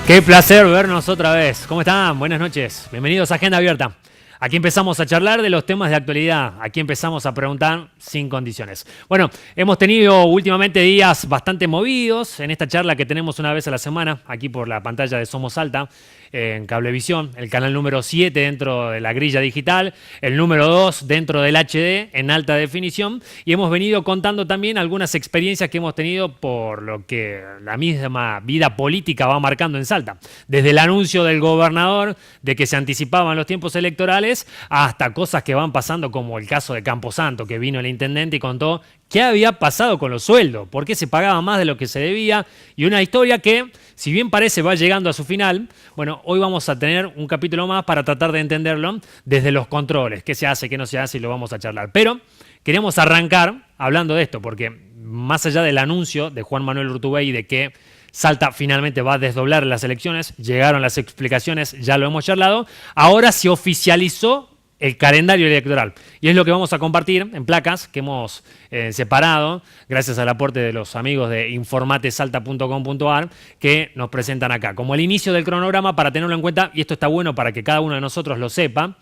Qué placer vernos otra vez. ¿Cómo están? Buenas noches. Bienvenidos a Agenda Abierta. Aquí empezamos a charlar de los temas de actualidad. Aquí empezamos a preguntar sin condiciones. Bueno, hemos tenido últimamente días bastante movidos en esta charla que tenemos una vez a la semana, aquí por la pantalla de Somos Salta, en Cablevisión, el canal número 7 dentro de la grilla digital, el número 2 dentro del HD en alta definición, y hemos venido contando también algunas experiencias que hemos tenido por lo que la misma vida política va marcando en Salta. Desde el anuncio del gobernador de que se anticipaban los tiempos electorales hasta cosas que van pasando como el caso de Camposanto, que vino el intendente y contó qué había pasado con los sueldos, por qué se pagaba más de lo que se debía, y una historia que, si bien parece va llegando a su final, bueno, hoy vamos a tener un capítulo más para tratar de entenderlo desde los controles, qué se hace, qué no se hace, y lo vamos a charlar. Pero queremos arrancar hablando de esto, porque más allá del anuncio de Juan Manuel Urtubey de que Salta finalmente va a desdoblar las elecciones, llegaron las explicaciones, ya lo hemos charlado, ahora se oficializó el calendario electoral. Y es lo que vamos a compartir en placas que hemos separado, gracias al aporte de los amigos de informatesalta.com.ar, que nos presentan acá. Como el inicio del cronograma, para tenerlo en cuenta, y esto está bueno para que cada uno de nosotros lo sepa,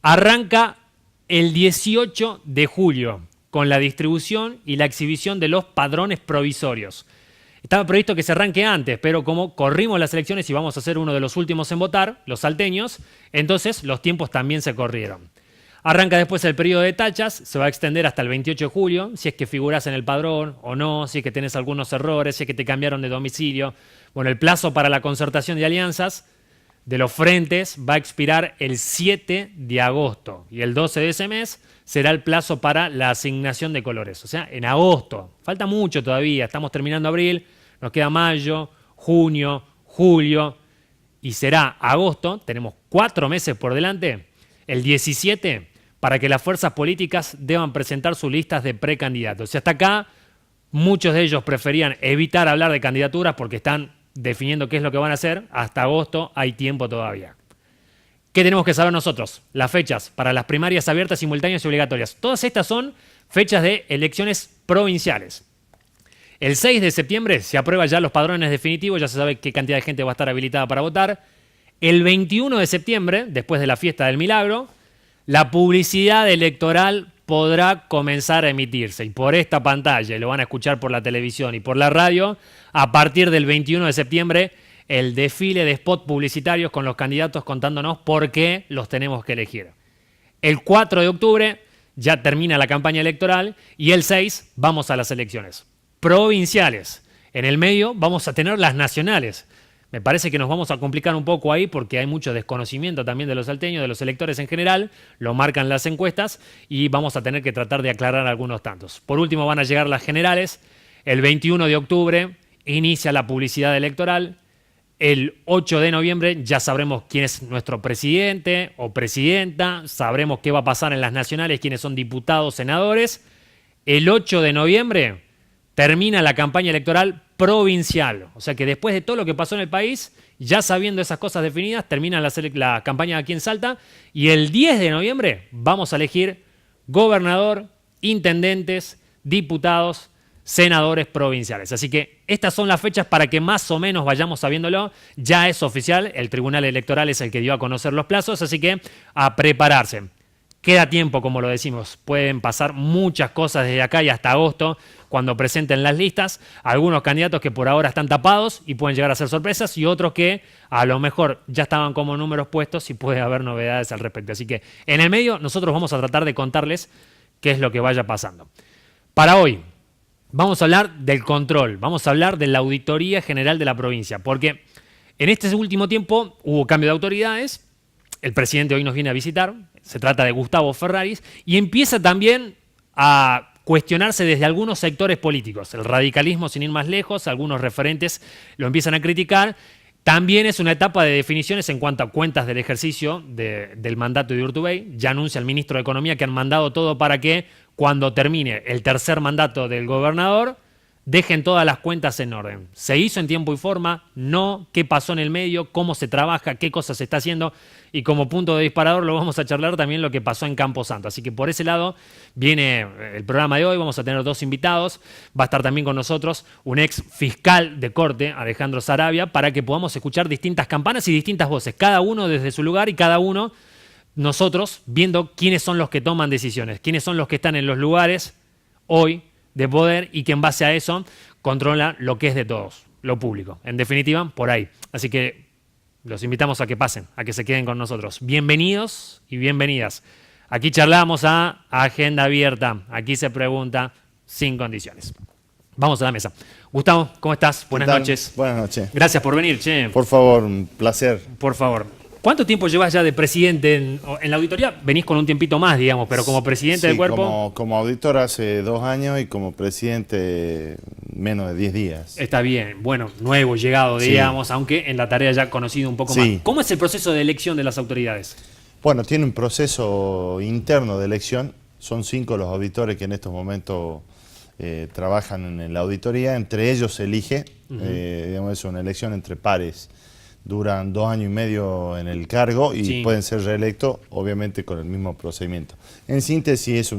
arranca el 18 de julio con la distribución y la exhibición de los padrones provisorios. Estaba previsto que se arranque antes, pero como corrimos las elecciones y vamos a ser uno de los últimos en votar, los salteños, entonces los tiempos también se corrieron. Arranca después el periodo de tachas, se va a extender hasta el 28 de julio, si es que figurás en el padrón o no, si es que tenés algunos errores, si es que te cambiaron de domicilio. Bueno, el plazo para la concertación de alianzas de los frentes va a expirar el 7 de agosto y el 12 de ese mes será el plazo para la asignación de colores, o sea, en agosto. Falta mucho todavía, estamos terminando abril, nos queda mayo, junio, julio y será agosto, tenemos 4 meses por delante, el 17, para que las fuerzas políticas deban presentar sus listas de precandidatos. Y hasta acá muchos de ellos preferían evitar hablar de candidaturas porque están definiendo qué es lo que van a hacer. Hasta agosto hay tiempo todavía. ¿Qué tenemos que saber nosotros? Las fechas para las primarias abiertas, simultáneas y obligatorias. Todas estas son fechas de elecciones provinciales. El 6 de septiembre se aprueban ya los padrones definitivos, ya se sabe qué cantidad de gente va a estar habilitada para votar. El 21 de septiembre, después de la fiesta del Milagro, la publicidad electoral podrá comenzar a emitirse. Y por esta pantalla, y lo van a escuchar por la televisión y por la radio, a partir del 21 de septiembre, el desfile de spots publicitarios con los candidatos contándonos por qué los tenemos que elegir. El 4 de octubre ya termina la campaña electoral y el 6 vamos a las elecciones provinciales. En el medio vamos a tener las nacionales. Me parece que nos vamos a complicar un poco ahí porque hay mucho desconocimiento también de los salteños, de los electores en general, lo marcan las encuestas y vamos a tener que tratar de aclarar algunos tantos. Por último van a llegar las generales. El 21 de octubre inicia la publicidad electoral. El 8 de noviembre ya sabremos quién es nuestro presidente o presidenta, sabremos qué va a pasar en las nacionales, quiénes son diputados, senadores. El 8 de noviembre termina la campaña electoral provincial. O sea que después de todo lo que pasó en el país, ya sabiendo esas cosas definidas, termina la campaña aquí en Salta y el 10 de noviembre vamos a elegir gobernador, intendentes, diputados, senadores provinciales. Así que estas son las fechas para que más o menos vayamos sabiéndolo. Ya es oficial, el Tribunal Electoral es el que dio a conocer los plazos, así que a prepararse. Queda tiempo, como lo decimos, pueden pasar muchas cosas desde acá y hasta agosto cuando presenten las listas. Algunos candidatos que por ahora están tapados y pueden llegar a ser sorpresas y otros que a lo mejor ya estaban como números puestos y puede haber novedades al respecto. Así que en el medio nosotros vamos a tratar de contarles qué es lo que vaya pasando. Para hoy vamos a hablar del control, vamos a hablar de la Auditoría General de la provincia, porque en este último tiempo hubo cambio de autoridades, el presidente hoy nos viene a visitar, se trata de Gustavo Ferraris, y empieza también a cuestionarse desde algunos sectores políticos. El radicalismo, sin ir más lejos, algunos referentes lo empiezan a criticar. También es una etapa de definiciones en cuanto a cuentas del ejercicio del mandato de Urtubey. Ya anuncia el ministro de Economía que han mandado todo para que cuando termine el tercer mandato del gobernador dejen todas las cuentas en orden. ¿Se hizo en tiempo y forma? No. ¿Qué pasó en el medio? ¿Cómo se trabaja? ¿Qué cosas se está haciendo? Y como punto de disparador lo vamos a charlar también lo que pasó en Camposanto. Así que por ese lado viene el programa de hoy. Vamos a tener 2 invitados. Va a estar también con nosotros un ex fiscal de corte, Alejandro Saravia, para que podamos escuchar distintas campanas y distintas voces. Cada uno desde su lugar y cada uno nosotros viendo quiénes son los que toman decisiones, quiénes son los que están en los lugares hoy de poder y que en base a eso controla lo que es de todos, lo público. En definitiva, por ahí. Así que los invitamos a que pasen, a que se queden con nosotros. Bienvenidos y bienvenidas. Aquí charlamos a Agenda Abierta. Aquí se pregunta sin condiciones. Vamos a la mesa. Gustavo, ¿cómo estás? Buenas noches. Buenas noches. Gracias por venir, che. Por favor, un placer. Por favor. ¿Cuánto tiempo llevas ya de presidente en la auditoría? Venís con un tiempito más, digamos, pero como presidente del cuerpo. Como auditor hace 2 años y como presidente menos de 10 días. Está bien, bueno, nuevo, llegado, digamos, aunque en la tarea ya conocido un poco más. ¿Cómo es el proceso de elección de las autoridades? Bueno, tiene un proceso interno de elección. Son 5 los auditores que en estos momentos trabajan en la auditoría. Entre ellos se elige, digamos, es una elección entre pares. Duran 2 años y medio en el cargo y pueden ser reelectos, obviamente, con el mismo procedimiento. En síntesis,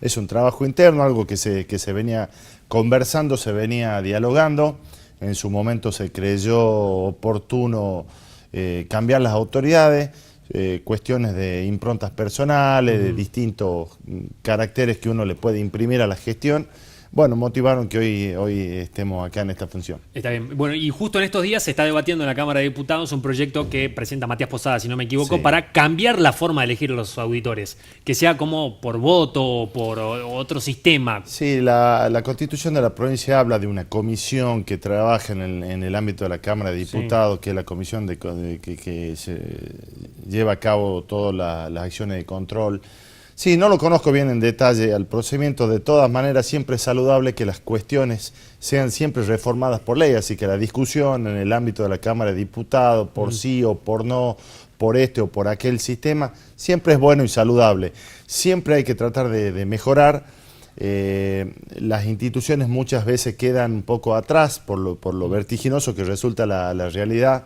es un trabajo interno, algo que se venía conversando, se venía dialogando. En su momento se creyó oportuno cambiar las autoridades, cuestiones de improntas personales, de distintos caracteres que uno le puede imprimir a la gestión. Bueno, motivaron que hoy estemos acá en esta función. Está bien. Bueno, y justo en estos días se está debatiendo en la Cámara de Diputados un proyecto que presenta Matías Posada, si no me equivoco, para cambiar la forma de elegir a los auditores. Que sea como por voto o por otro sistema. Sí, la Constitución de la provincia habla de una comisión que trabaja en el ámbito de la Cámara de Diputados, que es la comisión que se lleva a cabo todas las acciones de control. Sí, no lo conozco bien en detalle al procedimiento. De todas maneras, siempre es saludable que las cuestiones sean siempre reformadas por ley, así que la discusión en el ámbito de la Cámara de Diputados, por sí o por no, por este o por aquel sistema, siempre es bueno y saludable. Siempre hay que tratar de mejorar. Las instituciones muchas veces quedan un poco atrás por lo vertiginoso que resulta la realidad.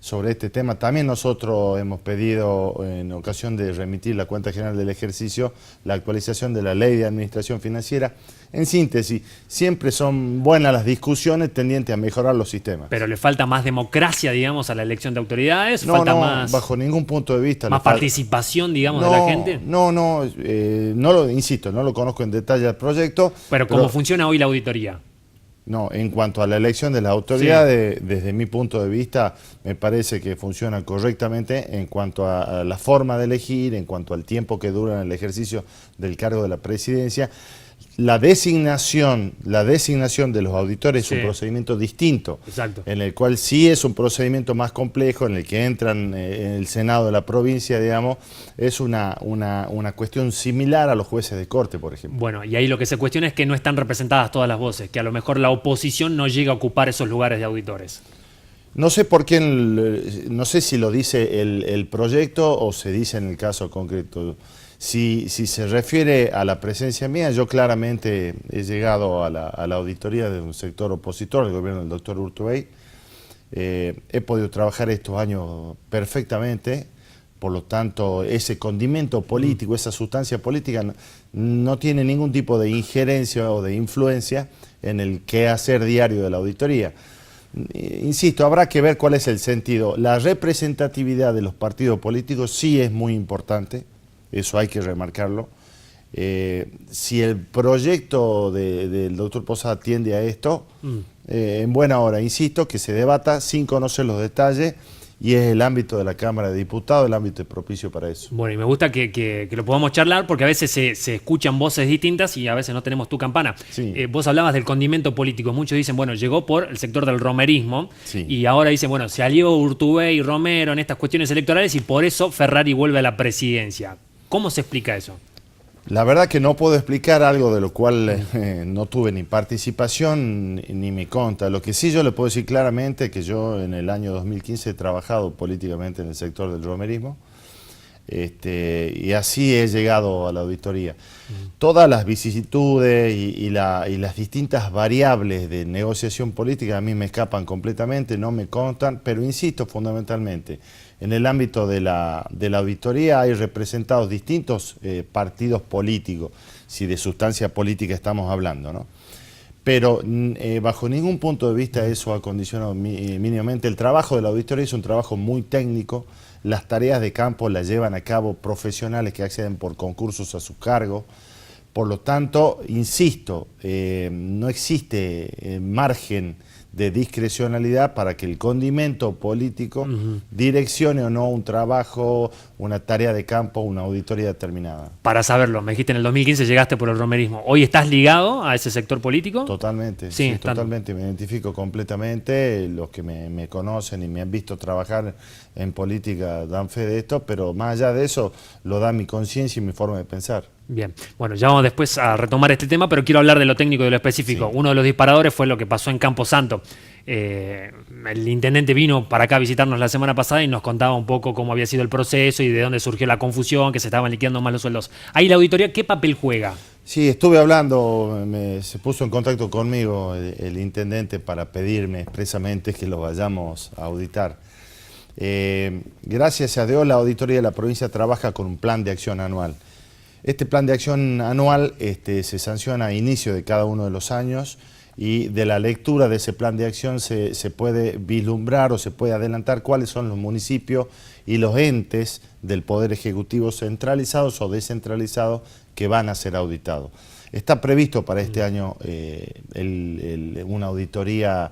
Sobre este tema también nosotros hemos pedido, en ocasión de remitir la cuenta general del ejercicio, la actualización de la ley de administración financiera. En síntesis, siempre son buenas las discusiones tendientes a mejorar los sistemas. Pero le falta más democracia, digamos, a la elección de autoridades. No, falta no, más, bajo ningún punto de vista. Más participación, digamos, de la gente. Insisto, no lo conozco en detalle el proyecto. Pero ¿cómo funciona hoy la auditoría? No, en cuanto a la elección de las autoridades, desde mi punto de vista, me parece que funciona correctamente en cuanto a la forma de elegir, en cuanto al tiempo que dura en el ejercicio del cargo de la presidencia. La designación de los auditores es un procedimiento distinto, en el cual sí es un procedimiento más complejo, en el que entran en el Senado de la provincia, digamos, es una cuestión similar a los jueces de corte, por ejemplo. Bueno, y ahí lo que se cuestiona es que no están representadas todas las voces, que a lo mejor la oposición no llega a ocupar esos lugares de auditores. No sé por qué, no sé si lo dice el proyecto o se dice en el caso concreto. Si se refiere a la presencia mía, yo claramente he llegado a la auditoría de un sector opositor, el gobierno del doctor Urtubey. He podido trabajar estos años perfectamente, por lo tanto ese condimento político, esa sustancia política no tiene ningún tipo de injerencia o de influencia en el quehacer diario de la auditoría. Insisto, habrá que ver cuál es el sentido. La representatividad de los partidos políticos sí es muy importante. Eso hay que remarcarlo. Si el proyecto del doctor Posada atiende a esto, en buena hora, insisto, que se debata sin conocer los detalles y es el ámbito de la Cámara de Diputados, el ámbito propicio para eso. Bueno, y me gusta que lo podamos charlar porque a veces se escuchan voces distintas y a veces no tenemos tu campana. Sí. Vos hablabas del condimento político. Muchos dicen, bueno, llegó por el sector del romerismo y ahora dicen, bueno, se alió Urtubey y Romero en estas cuestiones electorales y por eso Ferrari vuelve a la presidencia. ¿Cómo se explica eso? La verdad que no puedo explicar algo de lo cual no tuve ni participación ni me consta. Lo que sí yo le puedo decir claramente es que yo en el año 2015 he trabajado políticamente en el sector del romerismo. Y así he llegado a la auditoría. Todas las vicisitudes y las distintas variables de negociación política a mí me escapan completamente, no me constan, pero insisto fundamentalmente, en el ámbito de la auditoría hay representados distintos partidos políticos, si de sustancia política estamos hablando, ¿no? Pero bajo ningún punto de vista eso ha condicionado mínimamente. El trabajo de la auditoría es un trabajo muy técnico, las tareas de campo las llevan a cabo profesionales que acceden por concursos a su cargo. Por lo tanto, insisto, no existe margen de discrecionalidad para que el condimento político direccione o no un trabajo, una tarea de campo, una auditoría determinada. Para saberlo, me dijiste en el 2015 llegaste por el romerismo. ¿Hoy estás ligado a ese sector político? Totalmente, sí, totalmente, me identifico completamente. Los que me conocen y me han visto trabajar en política dan fe de esto, pero más allá de eso lo da mi conciencia y mi forma de pensar. Bien, bueno, ya vamos después a retomar este tema, pero quiero hablar de lo técnico y de lo específico. Sí. Uno de los disparadores fue lo que pasó en Camposanto. El intendente vino para acá a visitarnos la semana pasada y nos contaba un poco cómo había sido el proceso y de dónde surgió la confusión, que se estaban liquidando mal los sueldos. Ahí la auditoría, ¿qué papel juega? Sí, estuve hablando, se puso en contacto conmigo el intendente para pedirme expresamente que lo vayamos a auditar. Gracias a Dios la auditoría de la provincia trabaja con un plan de acción anual. Este plan de acción anual se sanciona a inicio de cada uno de los años y de la lectura de ese plan de acción se puede vislumbrar o se puede adelantar cuáles son los municipios y los entes del Poder Ejecutivo centralizados o descentralizados que van a ser auditados. Está previsto para este año una auditoría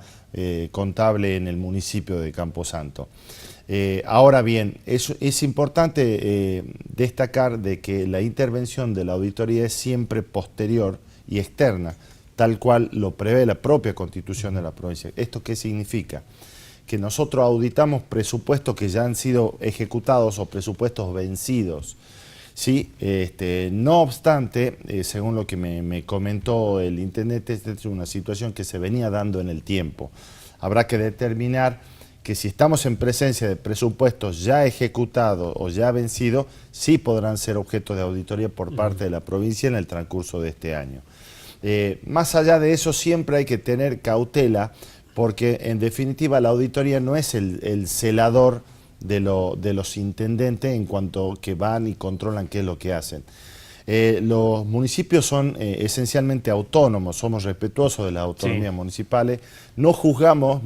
contable en el municipio de Camposanto. Ahora bien, es importante destacar de que la intervención de la auditoría es siempre posterior y externa, tal cual lo prevé la propia Constitución de la provincia. ¿Esto qué significa? Que nosotros auditamos presupuestos que ya han sido ejecutados o presupuestos vencidos. Sí, no obstante, según lo que me comentó el intendente, esta es una situación que se venía dando en el tiempo. Habrá que determinar que si estamos en presencia de presupuestos ya ejecutados o ya vencidos, sí podrán ser objeto de auditoría por parte de la provincia en el transcurso de este año. Más allá de eso, siempre hay que tener cautela, porque en definitiva la auditoría no es el celador de los intendentes en cuanto que van y controlan qué es lo que hacen. Los municipios son esencialmente autónomos, somos respetuosos de las autonomías municipales, no juzgamos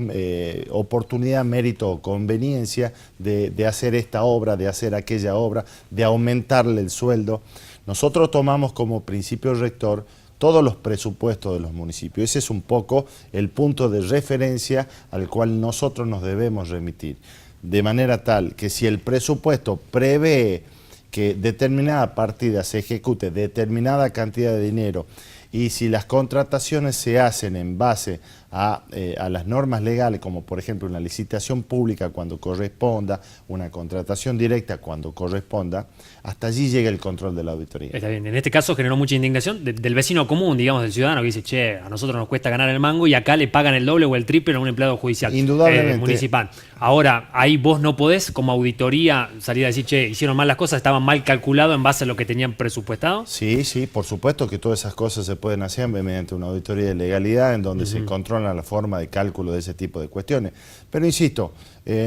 oportunidad, mérito o conveniencia de hacer esta obra, de hacer aquella obra, de aumentarle el sueldo. Nosotros tomamos como principio rector todos los presupuestos de los municipios. Ese es un poco el punto de referencia al cual nosotros nos debemos remitir. De manera tal que si el presupuesto prevé que determinada partida se ejecute determinada cantidad de dinero y si las contrataciones se hacen en base a las normas legales, como por ejemplo una licitación pública cuando corresponda, una contratación directa cuando corresponda, hasta allí llega el control de la auditoría. Está bien, en este caso generó mucha indignación del vecino común, digamos, del ciudadano, que dice, che, a nosotros nos cuesta ganar el mango y acá le pagan el doble o el triple a un empleado judicial. Indudablemente. Municipal. Ahora, ahí vos no podés, como auditoría, salir a decir, che, hicieron mal las cosas, estaban mal calculados en base a lo que tenían presupuestado. Sí, sí, por supuesto que todas esas cosas se pueden hacer mediante una auditoría de legalidad en donde se controla la forma de cálculo de ese tipo de cuestiones. Pero insisto,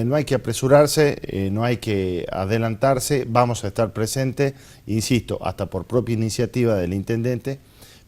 no hay que apresurarse, no hay que adelantarse, vamos a estar presentes, insisto, hasta por propia iniciativa del intendente,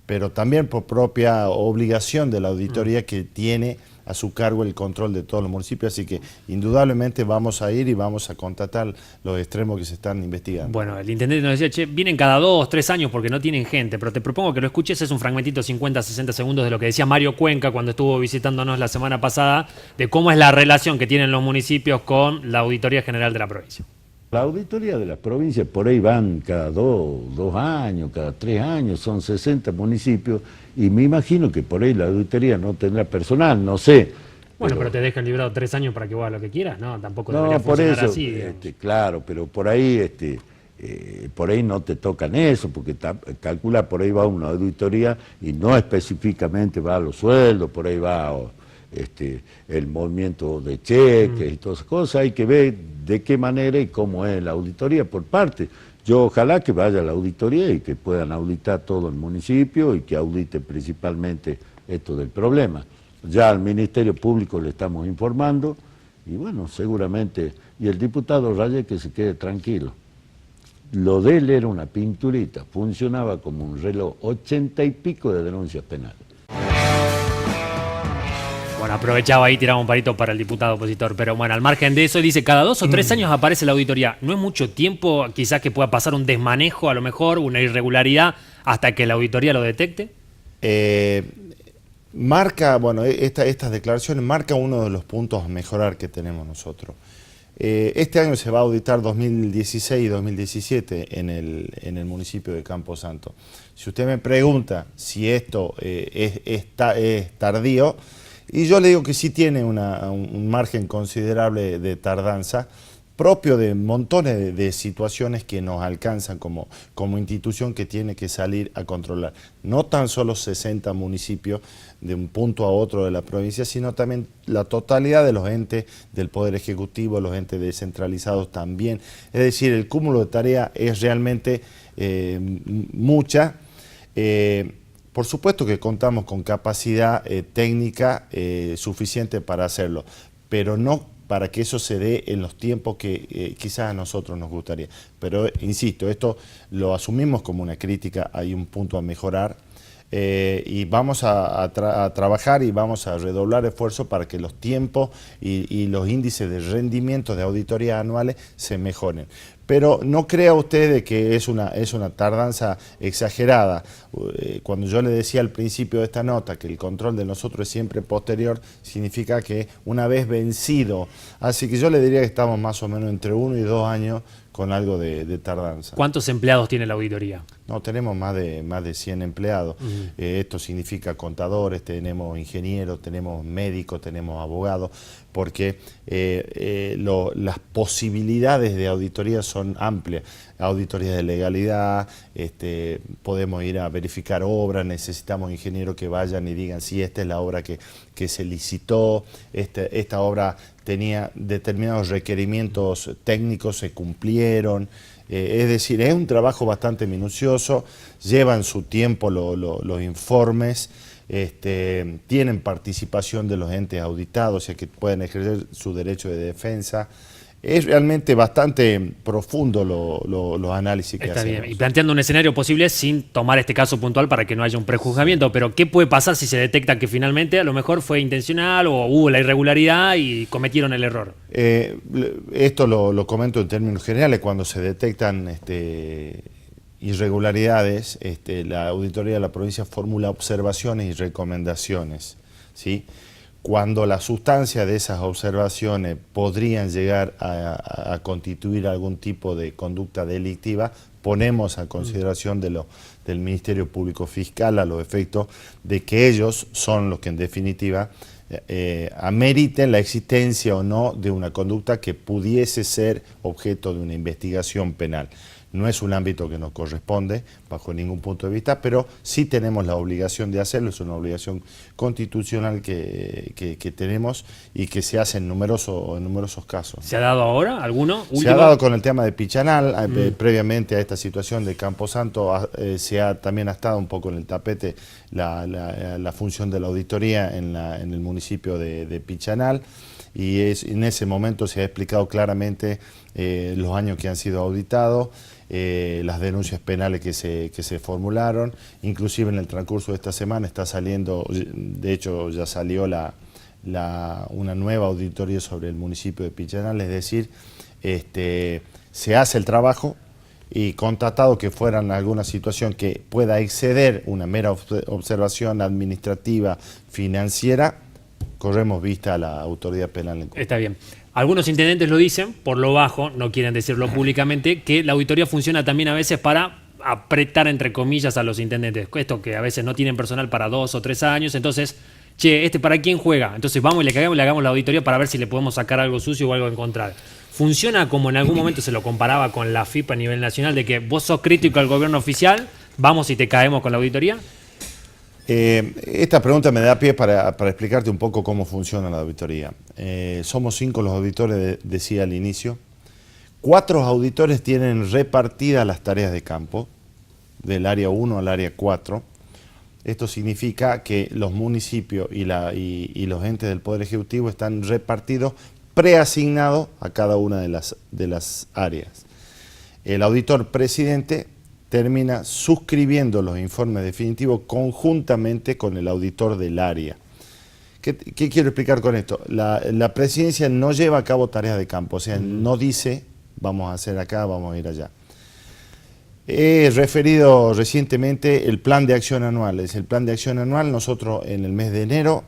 pero también por propia obligación de la auditoría que tiene a su cargo el control de todos los municipios, así que indudablemente vamos a ir y vamos a contratar los extremos que se están investigando. Bueno, el intendente nos decía, che, vienen cada 2, 3 años porque no tienen gente, pero te propongo que lo escuches, es un fragmentito 50, 60 segundos de lo que decía Mario Cuenca cuando estuvo visitándonos la semana pasada, de cómo es la relación que tienen los municipios con la Auditoría General de la provincia. La auditoría de la provincia por ahí van cada 2 años, cada 3 años, son 60 municipios y me imagino que por ahí la auditoría no tendrá personal, no sé. Bueno, pero te dejan librado 3 años para que vos hagas lo que quieras, ¿no? Tampoco debería funcionar por eso, así. Claro, pero por ahí no te tocan eso, porque calcula por ahí va una auditoría y no específicamente va a los sueldos, por ahí va el movimiento de cheques y todas esas cosas. Hay que ver de qué manera y cómo es la auditoría por parte. Yo ojalá que vaya la auditoría y que puedan auditar todo el municipio y que audite principalmente esto del problema. Ya al Ministerio Público le estamos informando y bueno, seguramente, y el diputado Reyes que se quede tranquilo. Lo de él era una pinturita, funcionaba como un reloj, 80 y pico de denuncias penales. Bueno, aprovechaba ahí, tiraba un palito para el diputado opositor, pero bueno, al margen de eso, dice, cada 2 o 3 años aparece la auditoría. ¿No es mucho tiempo quizás que pueda pasar un desmanejo, a lo mejor, una irregularidad, hasta que la auditoría lo detecte? Marca, bueno, estas declaraciones marcan uno de los puntos a mejorar que tenemos nosotros. Este año se va a auditar 2016 y 2017 en el municipio de Campo Santo. Si usted me pregunta si esto es tardío, y yo le digo que sí tiene un margen considerable de tardanza, propio de montones de situaciones que nos alcanzan como institución que tiene que salir a controlar. No tan solo 60 municipios de un punto a otro de la provincia, sino también la totalidad de los entes del Poder Ejecutivo, los entes descentralizados también. Es decir, el cúmulo de tareas es realmente mucha. Por supuesto que contamos con capacidad técnica suficiente para hacerlo, pero no para que eso se dé en los tiempos que quizás a nosotros nos gustaría. Pero insisto, esto lo asumimos como una crítica, hay un punto a mejorar y vamos a trabajar y vamos a redoblar esfuerzos para que los tiempos y los índices de rendimiento de auditorías anuales se mejoren. Pero no crea usted de que es una tardanza exagerada. Cuando yo le decía al principio de esta nota que el control de nosotros es siempre posterior, significa que una vez vencido, así que yo le diría que estamos más o menos entre 1 y 2 años con algo de tardanza. ¿Cuántos empleados tiene la auditoría? No, tenemos más de 100 empleados. Esto significa contadores, tenemos ingenieros, tenemos médicos, tenemos abogados, porque las posibilidades de auditoría son amplias. Auditorías de legalidad, podemos ir a verificar obras, necesitamos ingenieros que vayan y digan si esta es la obra que se licitó, esta obra tenía determinados requerimientos técnicos, se cumplieron. Es decir, es un trabajo bastante minucioso, llevan su tiempo los informes, tienen participación de los entes auditados, o sea que pueden ejercer su derecho de defensa. Es realmente bastante profundo los análisis que hacemos. Está bien, y planteando un escenario posible sin tomar este caso puntual para que no haya un prejuzgamiento, pero ¿qué puede pasar si se detecta que finalmente a lo mejor fue intencional o hubo la irregularidad y cometieron el error? Esto lo comento en términos generales, cuando se detectan irregularidades, la auditoría de la provincia formula observaciones y recomendaciones, ¿sí? Cuando la sustancia de esas observaciones podrían llegar a constituir algún tipo de conducta delictiva, ponemos a consideración del Ministerio Público Fiscal a los efectos de que ellos son los que en definitiva ameriten la existencia o no de una conducta que pudiese ser objeto de una investigación penal. No es un ámbito que nos corresponde bajo ningún punto de vista, pero sí tenemos la obligación de hacerlo, es una obligación constitucional que tenemos y que se hace en numerosos casos. ¿Se ha dado ahora alguno? Se ha dado con el tema de Pichanal, previamente a esta situación de Campo Santo, también ha estado un poco en el tapete la función de la auditoría en el municipio de Pichanal. Y en ese momento se ha explicado claramente los años que han sido auditados, las denuncias penales que se formularon, inclusive en el transcurso de esta semana está saliendo, de hecho ya salió una nueva auditoría sobre el municipio de Pichanal, es decir, se hace el trabajo y constatado que fuera alguna situación que pueda exceder una mera observación administrativa financiera, corremos vista a la autoridad penal. Está bien. Algunos intendentes lo dicen, por lo bajo, no quieren decirlo públicamente, que la auditoría funciona también a veces para apretar, entre comillas, a los intendentes. Esto que a veces no tienen personal para 2 o 3 años, entonces, che, ¿para quién juega? Entonces vamos y le hagamos la auditoría para ver si le podemos sacar algo sucio o algo a encontrar. ¿Funciona como en algún momento se lo comparaba con la FIP a nivel nacional, de que vos sos crítico al gobierno oficial, vamos y te caemos con la auditoría? Esta pregunta me da pie para explicarte un poco cómo funciona la auditoría. Somos 5 los auditores, decía al inicio. 4 auditores tienen repartidas las tareas de campo, del área 1 al área 4. Esto significa que los municipios y los entes del Poder Ejecutivo están repartidos, preasignados a cada una de las áreas. El auditor presidente termina suscribiendo los informes definitivos conjuntamente con el auditor del área. ¿Qué quiero explicar con esto? La presidencia no lleva a cabo tareas de campo, o sea, no dice vamos a hacer acá, vamos a ir allá. He referido recientemente el plan de acción anual. Es el plan de acción anual. Nosotros en el mes de enero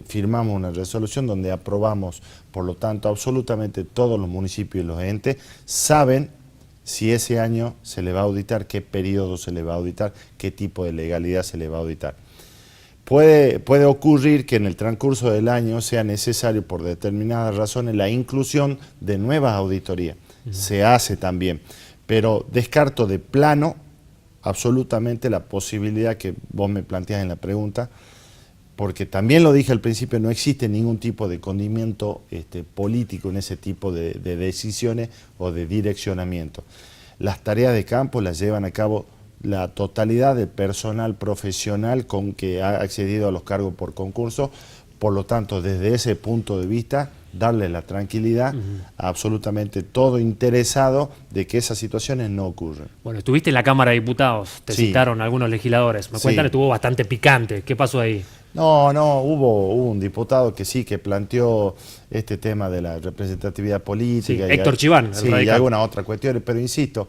firmamos una resolución donde aprobamos, por lo tanto, absolutamente todos los municipios y los entes saben si ese año se le va a auditar, qué periodo se le va a auditar, qué tipo de legalidad se le va a auditar. Puede ocurrir que en el transcurso del año sea necesario, por determinadas razones, la inclusión de nuevas auditorías. Se hace también. Pero descarto de plano absolutamente la posibilidad que vos me planteás en la pregunta, porque también lo dije al principio, no existe ningún tipo de condimento político en ese tipo de decisiones o de direccionamiento. Las tareas de campo las llevan a cabo la totalidad del personal profesional con que ha accedido a los cargos por concurso. Por lo tanto, desde ese punto de vista, darle la tranquilidad a absolutamente todo interesado de que esas situaciones no ocurren. Bueno, estuviste en la Cámara de Diputados, te Sí. citaron algunos legisladores. Me cuentan que estuvo bastante picante. ¿Qué pasó ahí? No, hubo un diputado que sí, que planteó este tema de la representatividad política. Sí, Héctor Chiván, el sí, y radical. alguna otra cuestión, pero insisto,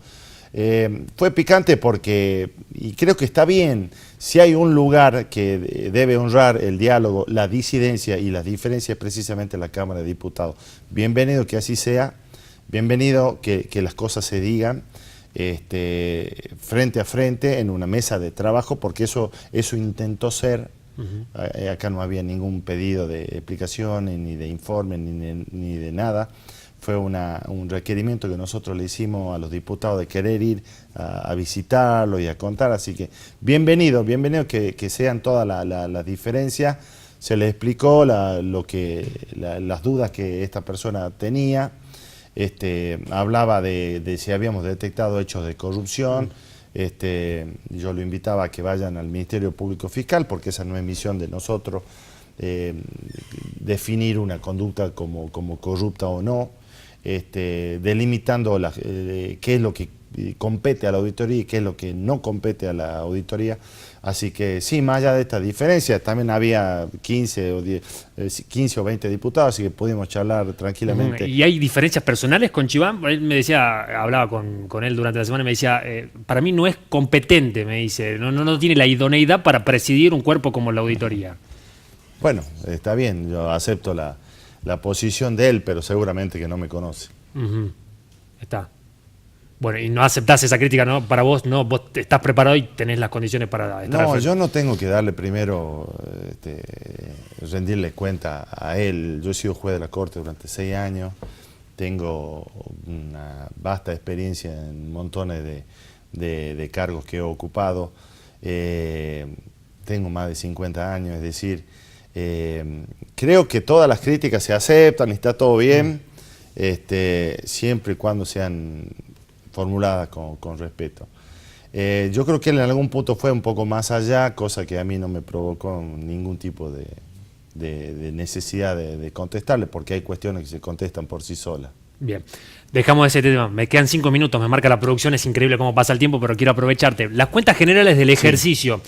fue picante porque, y creo que está bien, si hay un lugar que debe honrar el diálogo, la disidencia y las diferencias, precisamente la Cámara de Diputados. Bienvenido que así sea, bienvenido que las cosas se digan frente a frente en una mesa de trabajo, porque eso intentó ser. Acá no había ningún pedido de explicaciones, ni de informes, ni de nada. Fue un requerimiento que nosotros le hicimos a los diputados de querer ir a visitarlo y a contar, así que bienvenido que sean todas las diferencias. Se le explicó las dudas que esta persona tenía, hablaba de si habíamos detectado hechos de corrupción. Yo lo invitaba a que vayan al Ministerio Público Fiscal, porque esa no es misión de nosotros definir una conducta como corrupta o no, delimitando qué es lo que compete a la auditoría y qué es lo que no compete a la auditoría. Así que sí, más allá de estas diferencias, también había 15 o 20 diputados, así que pudimos charlar tranquilamente. ¿Y hay diferencias personales con Chiván? Él me decía, hablaba con él durante la semana y me decía, para mí no es competente, me dice, no tiene la idoneidad para presidir un cuerpo como la auditoría. Bueno, está bien, yo acepto la posición de él, pero seguramente que no me conoce. Está. Bueno, y no aceptás esa crítica, ¿no? Para vos, no, vos estás preparado y tenés las condiciones para estar al No, frente. yo no tengo que darle primero, rendirle cuenta a él. Yo he sido juez de la Corte durante 6 años, tengo una vasta experiencia en montones de cargos que he ocupado, tengo más de 50 años, es decir, creo que todas las críticas se aceptan y está todo bien, siempre y cuando sean formuladas con respeto. Yo creo que él en algún punto fue un poco más allá, cosa que a mí no me provocó ningún tipo de necesidad de contestarle, porque hay cuestiones que se contestan por sí solas. Bien, dejamos ese tema. Me quedan 5 minutos, me marca la producción, es increíble cómo pasa el tiempo, pero quiero aprovecharte. Las cuentas generales del ejercicio.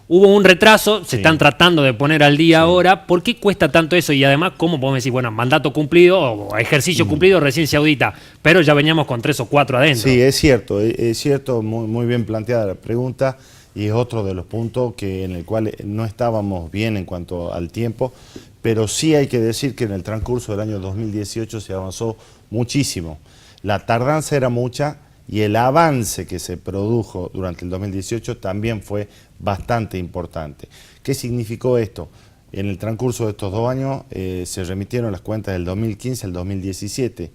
Hubo un retraso, se están tratando de poner al día ahora. ¿Por qué cuesta tanto eso? Y además, ¿cómo podemos decir, bueno, mandato cumplido o ejercicio cumplido recién se audita? Pero ya veníamos con 3 o 4 adentro. Sí, es cierto, muy bien planteada la pregunta, y es otro de los puntos en el cual no estábamos bien en cuanto al tiempo, pero sí hay que decir que en el transcurso del año 2018 se avanzó muchísimo. La tardanza era mucha y el avance que se produjo durante el 2018 también fue bastante importante. ¿Qué significó esto? En el transcurso de estos 2 años se remitieron las cuentas del 2015 al 2017.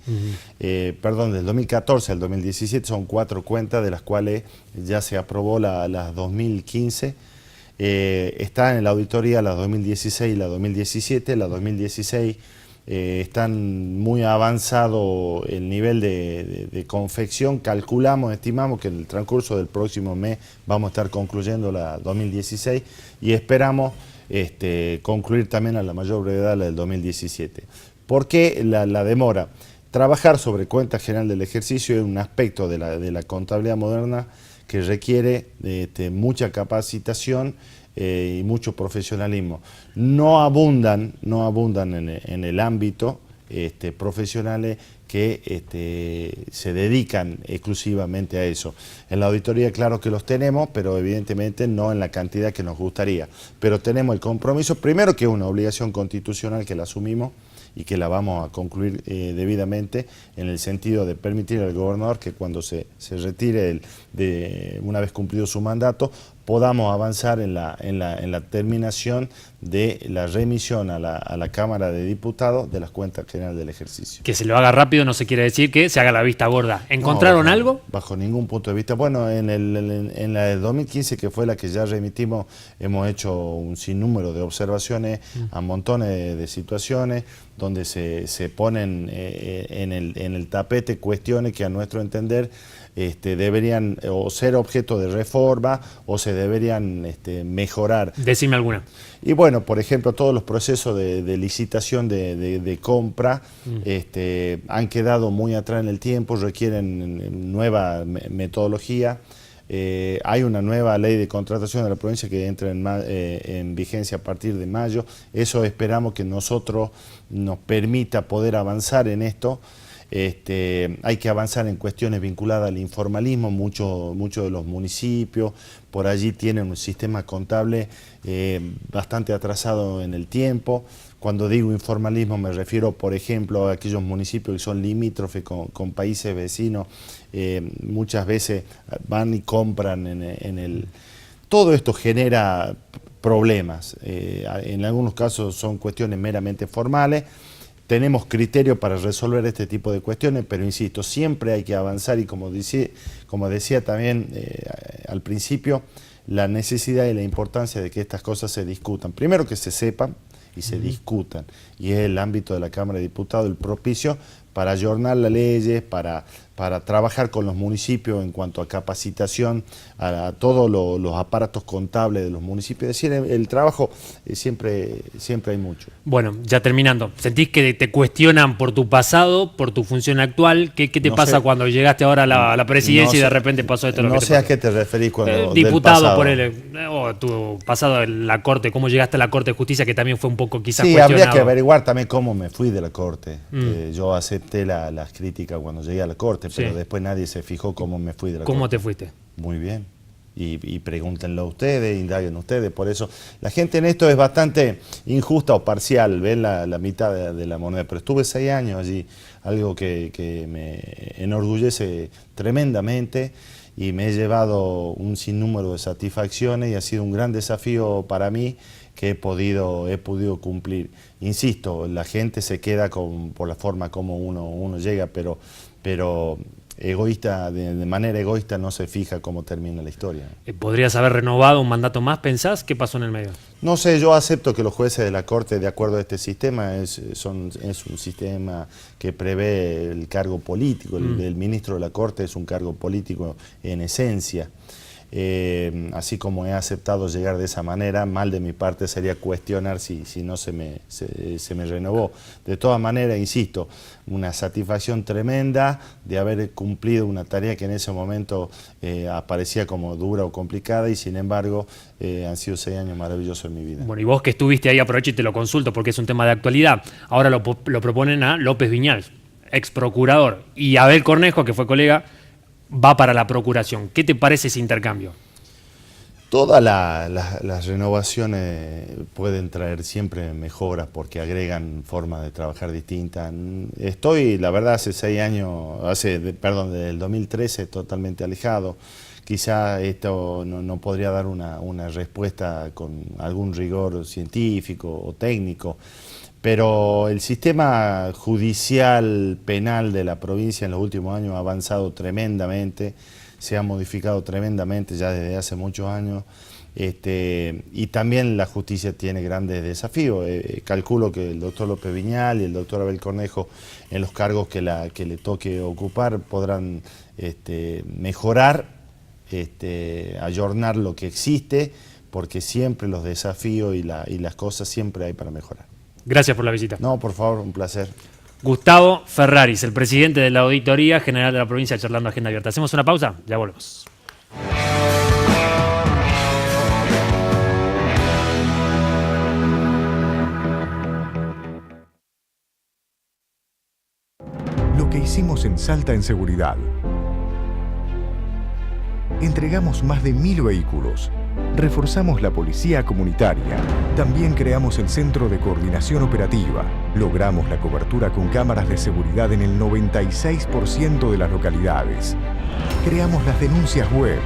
Perdón, del 2014 al 2017 son 4 cuentas, de las cuales ya se aprobó las 2015. Está en la auditoría la 2016 y la 2017. La 2016 están muy avanzado el nivel de confección. Calculamos, estimamos que en el transcurso del próximo mes vamos a estar concluyendo la 2016 y esperamos concluir también a la mayor brevedad la del 2017. ¿Por qué la demora? Trabajar sobre cuenta general del ejercicio es un aspecto de la contabilidad moderna que requiere mucha capacitación y mucho profesionalismo. No abundan en el ámbito profesionales que se dedican exclusivamente a eso. En la auditoría claro que los tenemos, pero evidentemente no en la cantidad que nos gustaría. Pero tenemos el compromiso, primero que es una obligación constitucional que la asumimos y que la vamos a concluir debidamente, en el sentido de permitir al gobernador que cuando se retire una vez cumplido su mandato, podamos avanzar en la terminación de la remisión a la Cámara de Diputados de las cuentas generales del ejercicio. Que se lo haga rápido no se quiere decir que se haga la vista gorda. ¿Encontraron No, algo? Bajo ningún punto de vista. Bueno, en la de 2015, que fue la que ya remitimos, hemos hecho un sinnúmero de observaciones a montones de situaciones donde se ponen en el tapete cuestiones que a nuestro entender deberían o ser objeto de reforma o se deberían mejorar. Decime alguna. Y bueno, por ejemplo, todos los procesos de licitación de compra han quedado muy atrás en el tiempo, requieren nueva metodología. Hay una nueva ley de contratación de la provincia que entra en vigencia a partir de mayo. Eso esperamos que nosotros nos permita poder avanzar en esto. Hay que avanzar en cuestiones vinculadas al informalismo. Muchos de los municipios por allí tienen un sistema contable bastante atrasado en el tiempo. Cuando digo informalismo me refiero, por ejemplo, a aquellos municipios que son limítrofes con países vecinos. Muchas veces van y compran Todo esto genera problemas. En algunos casos son cuestiones meramente formales. Tenemos criterios para resolver este tipo de cuestiones, pero insisto, siempre hay que avanzar y como decía también al principio, la necesidad y la importancia de que estas cosas se discutan. Primero que se sepan y se discutan, y es el ámbito de la Cámara de Diputados el propicio para ayornar las leyes, para trabajar con los municipios en cuanto a capacitación a todos los aparatos contables de los municipios. Es decir, el trabajo siempre hay mucho. Bueno, ya terminando, ¿sentís que te cuestionan por tu pasado, por tu función actual? ¿Qué te pasa cuando llegaste ahora a la presidencia y de repente pasó esto? No sé a qué te referís cuando diputado, por o tu pasado en la Corte, cómo llegaste a la Corte de Justicia, que también fue un poco quizás cuestionado. Sí, habría que averiguar también cómo me fui de la Corte. Yo acepté las críticas cuando llegué a la Corte, pero después nadie se fijó cómo me fui de la Corte. ¿Cómo te fuiste? Muy bien. Y pregúntenlo a ustedes, indaguen ustedes. Por eso la gente en esto es bastante injusta o parcial, ven la mitad de la moneda. Pero estuve 6 años allí, algo que me enorgullece tremendamente, y me he llevado un sinnúmero de satisfacciones y ha sido un gran desafío para mí que he podido cumplir. Insisto, la gente se queda por la forma como uno llega, pero egoísta, de manera egoísta no se fija cómo termina la historia. ¿Podrías haber renovado un mandato más, pensás? ¿Qué pasó en el medio? No sé, yo acepto que los jueces de la Corte, de acuerdo a este sistema, es un sistema que prevé el cargo político. El ministro de la Corte es un cargo político en esencia. Así como he aceptado llegar de esa manera, mal de mi parte sería cuestionar si no se me renovó. De todas maneras, insisto, una satisfacción tremenda de haber cumplido una tarea que en ese momento aparecía como dura o complicada, y sin embargo han sido 6 años maravillosos en mi vida. Bueno, y vos que estuviste ahí, aprovecho y te lo consulto porque es un tema de actualidad. Ahora lo proponen a López Viñals, ex procurador, y Abel Cornejo, que fue colega, va para la procuración. ¿Qué te parece ese intercambio? Todas las renovaciones pueden traer siempre mejoras porque agregan formas de trabajar distintas. Estoy, la verdad, hace 6 años, desde el 2013, totalmente alejado. Quizá esto no podría dar una respuesta con algún rigor científico o técnico, pero el sistema judicial penal de la provincia en los últimos años ha avanzado tremendamente, se ha modificado tremendamente ya desde hace muchos años. Y también la justicia tiene grandes desafíos. Calculo que el doctor López Viñal y el doctor Abel Cornejo, en los cargos que le toque ocupar, podrán mejorar, ayornar lo que existe, porque siempre los desafíos y las cosas siempre hay para mejorar. Gracias por la visita. No, por favor, un placer. Gustavo Ferraris, el presidente de la Auditoría General de la Provincia, charlando Agenda Abierta. Hacemos una pausa, ya volvemos. Lo que hicimos en Salta en seguridad. Entregamos más de 1000 vehículos. Reforzamos la policía comunitaria. También creamos el Centro de Coordinación Operativa. Logramos la cobertura con cámaras de seguridad en el 96% de las localidades. Creamos las denuncias web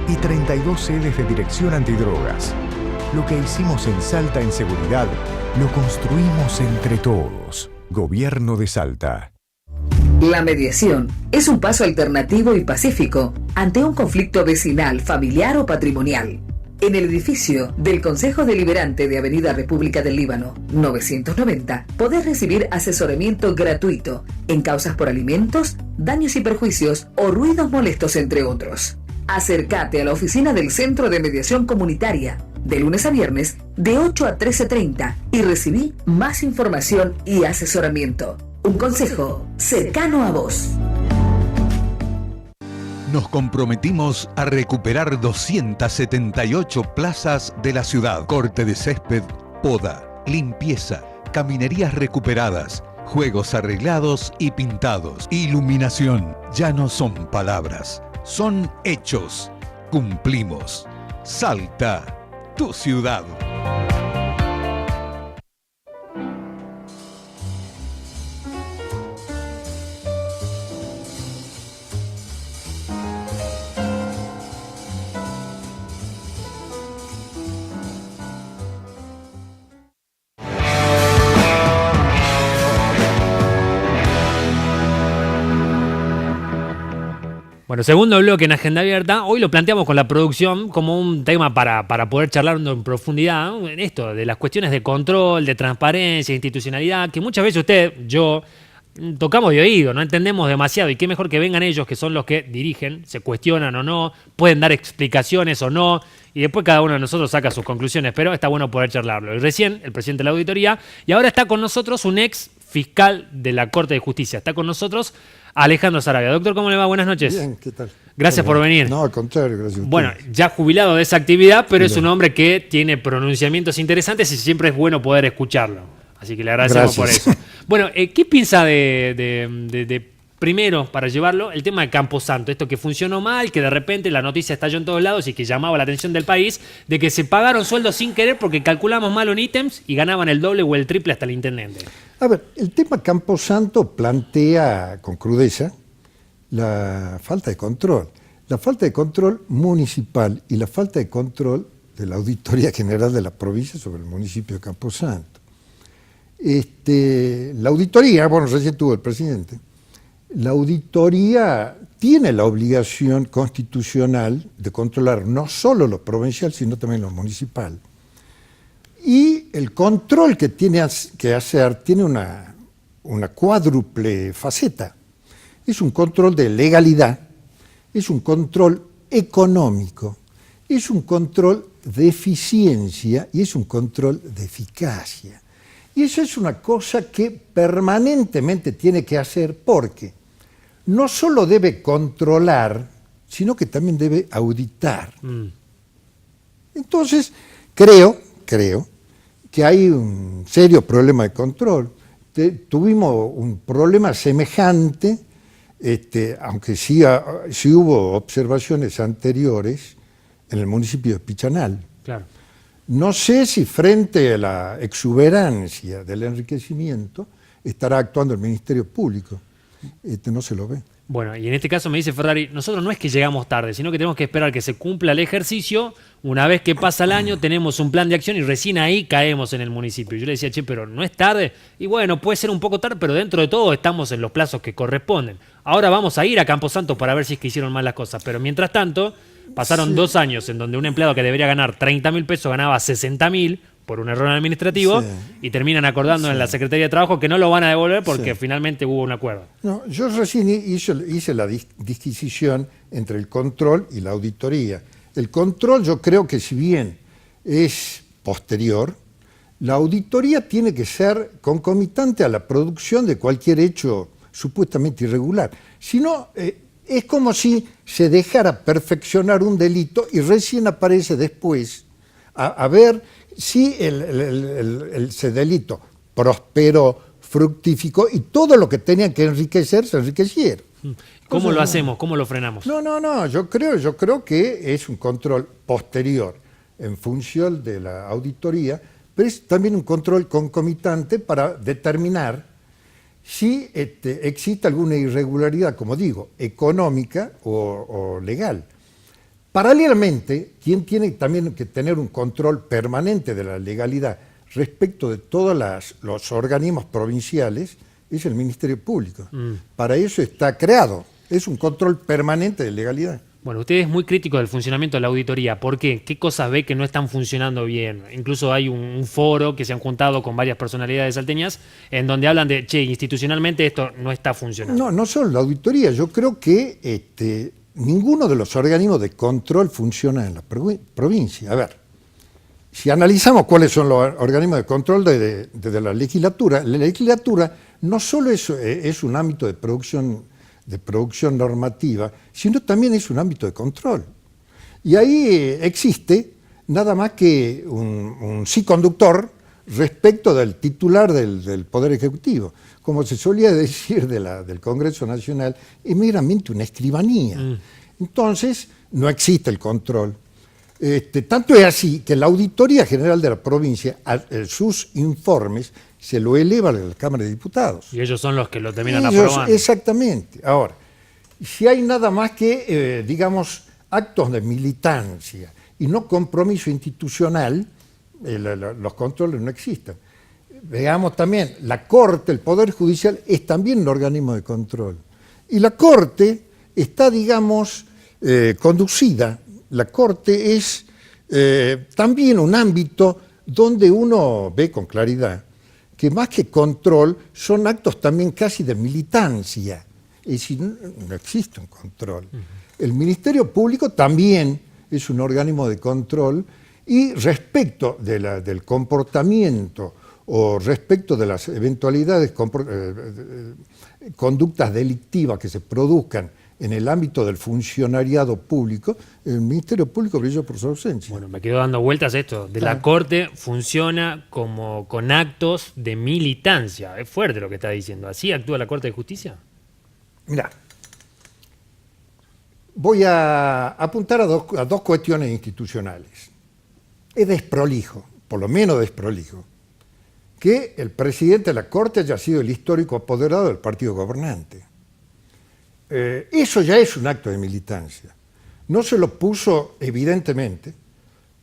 y 32 sedes de dirección antidrogas. Lo que hicimos en Salta en seguridad, lo construimos entre todos. Gobierno de Salta. La mediación es un paso alternativo y pacífico ante un conflicto vecinal, familiar o patrimonial. En el edificio del Consejo Deliberante de Avenida República del Líbano, 990, podés recibir asesoramiento gratuito en causas por alimentos, daños y perjuicios o ruidos molestos, entre otros. Acércate a la oficina del Centro de Mediación Comunitaria, de lunes a viernes, de 8 a 13:30 y recibí más información y asesoramiento. Un consejo cercano a vos. Nos comprometimos a recuperar 278 plazas de la ciudad. Corte de césped, poda, limpieza, caminerías recuperadas, juegos arreglados y pintados. Iluminación. Ya no son palabras, son hechos. Cumplimos. Salta, tu ciudad. Bueno, segundo bloque en Agenda Abierta. Hoy lo planteamos con la producción como un tema para poder charlar en profundidad, ¿no? En esto, de las cuestiones de control, de transparencia, institucionalidad, que muchas veces yo, tocamos de oído, no entendemos demasiado, y qué mejor que vengan ellos, que son los que dirigen, se cuestionan o no, pueden dar explicaciones o no, y después cada uno de nosotros saca sus conclusiones, pero está bueno poder charlarlo. Y recién, el presidente de la Auditoría, y ahora está con nosotros un ex fiscal de la Corte de Justicia. Está con nosotros Alejandro Saravia. Doctor, ¿cómo le va? Buenas noches. Bien, ¿qué tal? Gracias por venir. No, al contrario, gracias a usted. Bueno, ya jubilado de esa actividad, pero Sí, es un hombre que tiene pronunciamientos interesantes y siempre es bueno poder escucharlo. Así que le agradecemos Gracias. por eso. Bueno, ¿qué piensa de primero, para llevarlo, el tema de Camposanto? Esto que funcionó mal, que de repente la noticia estalló en todos lados y que llamaba la atención del país, de que se pagaron sueldos sin querer porque calculamos mal en ítems y ganaban el doble o el triple hasta el intendente. A ver, el tema Camposanto plantea con crudeza la falta de control. La falta de control municipal y la falta de control de la Auditoría General de la provincia sobre el municipio de Camposanto. La auditoría, bueno, recién tuvo el presidente, la auditoría tiene la obligación constitucional de controlar no solo lo provincial, sino también lo municipal. Y el control que tiene que hacer tiene una cuádruple faceta. Es un control de legalidad, es un control económico, es un control de eficiencia y es un control de eficacia. Y eso es una cosa que permanentemente tiene que hacer porque no solo debe controlar, sino que también debe auditar. Entonces, creo que hay un serio problema de control. Tuvimos un problema semejante, aunque sí hubo observaciones anteriores en el municipio de Pichanal. Claro. No sé si frente a la exuberancia del enriquecimiento estará actuando el Ministerio Público. No se lo ve. Bueno, y en este caso me dice Ferrari, nosotros no es que llegamos tarde, sino que tenemos que esperar que se cumpla el ejercicio. Una vez que pasa el año tenemos un plan de acción y recién ahí caemos en el municipio. Yo le decía, che, pero no es tarde. Y bueno, puede ser un poco tarde, pero dentro de todo estamos en los plazos que corresponden. Ahora vamos a ir a Camposanto para ver si es que hicieron mal las cosas. Pero mientras tanto, Pasaron 2 años en donde un empleado que debería ganar 30.000 pesos ganaba 60.000 por un error administrativo, Sí. y terminan acordando en la Secretaría de Trabajo que no lo van a devolver porque finalmente hubo un acuerdo. No, yo recién hice la disquisición entre el control y la auditoría. El control, yo creo que si bien es posterior, la auditoría tiene que ser concomitante a la producción de cualquier hecho supuestamente irregular. Si no, es como si se dejara perfeccionar un delito y recién aparece después a ver si ese delito prosperó, fructificó y todo lo que tenía que enriquecer se enriquecieron. ¿Cómo lo hacemos? ¿Cómo lo frenamos? No, yo creo que es un control posterior en función de la auditoría, pero es también un control concomitante para determinar si existe alguna irregularidad, como digo, económica o legal. Paralelamente, quien tiene también que tener un control permanente de la legalidad respecto de todos los organismos provinciales es el Ministerio Público. Para eso está creado, es un control permanente de legalidad. Bueno, usted es muy crítico del funcionamiento de la auditoría. ¿Por qué? ¿Qué cosas ve que no están funcionando bien? Incluso hay un foro que se han juntado con varias personalidades salteñas en donde hablan de, institucionalmente esto no está funcionando. No solo la auditoría, yo creo que ninguno de los organismos de control funciona en la provincia. A ver, si analizamos cuáles son los organismos de control de la legislatura no solo es un ámbito de producción normativa, sino también es un ámbito de control. Y ahí existe nada más que un sí conductor respecto del titular del Poder Ejecutivo. Como se solía decir del Congreso Nacional, es meramente una escribanía. Entonces, no existe el control. Tanto es así que la Auditoría General de la provincia, sus informes, se lo eleva a la Cámara de Diputados. Y ellos son los que lo terminan aprobando. Exactamente. Ahora, si hay nada más que, digamos, actos de militancia y no compromiso institucional, los controles no existen. Veamos también, la Corte, el Poder Judicial, es también un organismo de control. Y la Corte está, digamos, conducida. La Corte es también un ámbito donde uno ve con claridad que más que control son actos también casi de militancia. Es decir, no existe un control. El Ministerio Público también es un organismo de control y respecto del comportamiento o respecto de las eventualidades, conductas delictivas que se produzcan en el ámbito del funcionariado público, el Ministerio Público brilló por su ausencia. Bueno, me quedo dando vueltas esto. La Corte funciona como con actos de militancia. Es fuerte lo que está diciendo. ¿Así actúa la Corte de Justicia? Mirá, voy a apuntar a dos cuestiones institucionales. Es desprolijo, por lo menos desprolijo, que el presidente de la Corte haya sido el histórico apoderado del partido gobernante. Eso ya es un acto de militancia. No se lo puso, evidentemente,